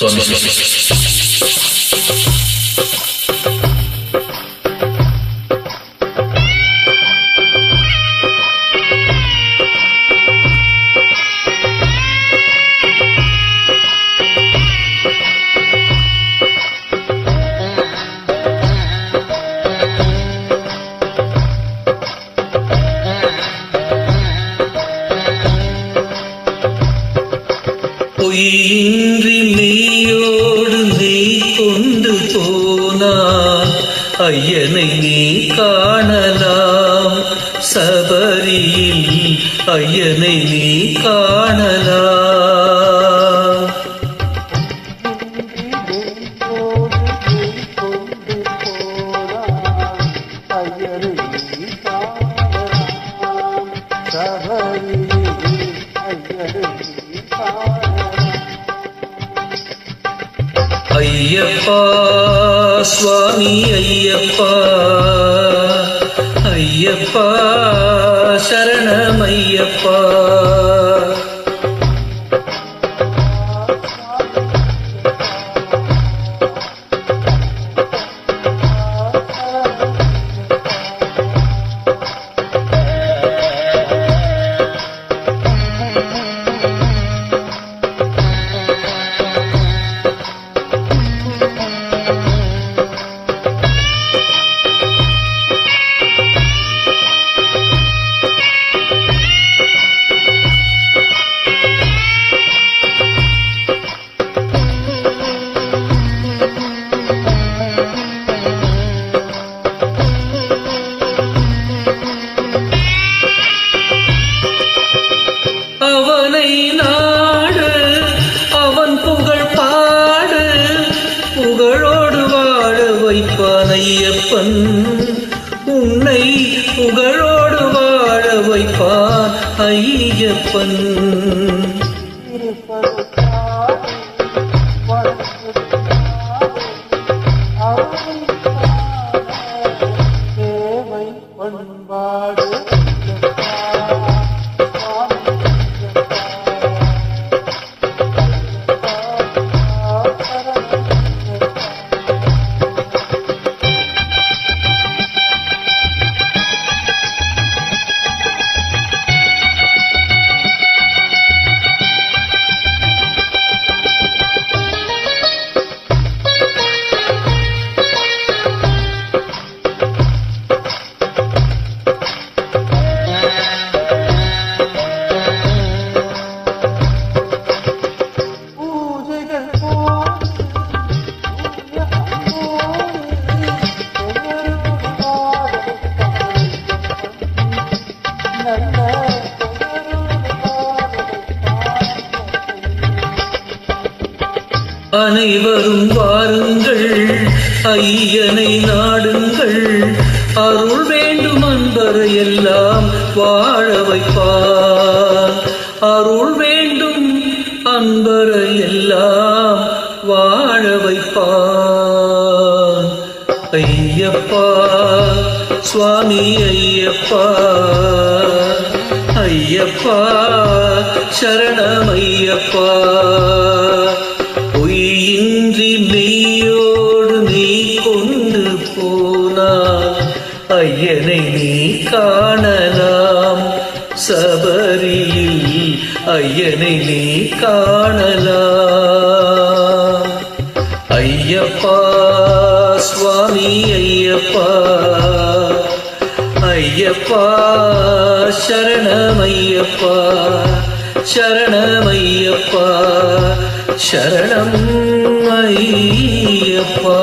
சுவாமி பொய்யின்றி மெய்யோடு மெய் கொண்டு போனான் ஐயனை நீ காணலாம். சபரியில் ஐயனை நீ காணலாம். ஐயப்பா சுவாமி ஐயப்பா, ஐயப்பா சரணம் ஐயப்பா. அவனை நாடு, அவன் புகழ் பாடு, புகழோடு வாழ வைப்பான் ஐயப்பன். உன்னை புகழோடு வாழ வைப்பான் ஐயப்பன். பண்பாடு அனைவரும் வாருங்கள் ஐயனை நாடுங்கள். அருள் வேண்டும் அன்பரை எல்லாம் வாழ வைப்பார். அருள் வேண்டும் அன்பரை எல்லாம் வாழ வைப்பார். ஐயப்பா சுவாமி ஐயப்பா, ஐயப்பா சரணம் ஐயப்பா. பொய்யின்றி மெய்யோடு நீ கொண்டு போனாய் ஐயனை நீ காணலாம். சபரியில் ஐயனை நீ காணலாம். ஐயப்பா சுவாமி ஐயப்பா, ஐயப்பா சரணம் ஐயப்பா, சரணம் ஐயப்பா, சரணம் ஐயப்பா.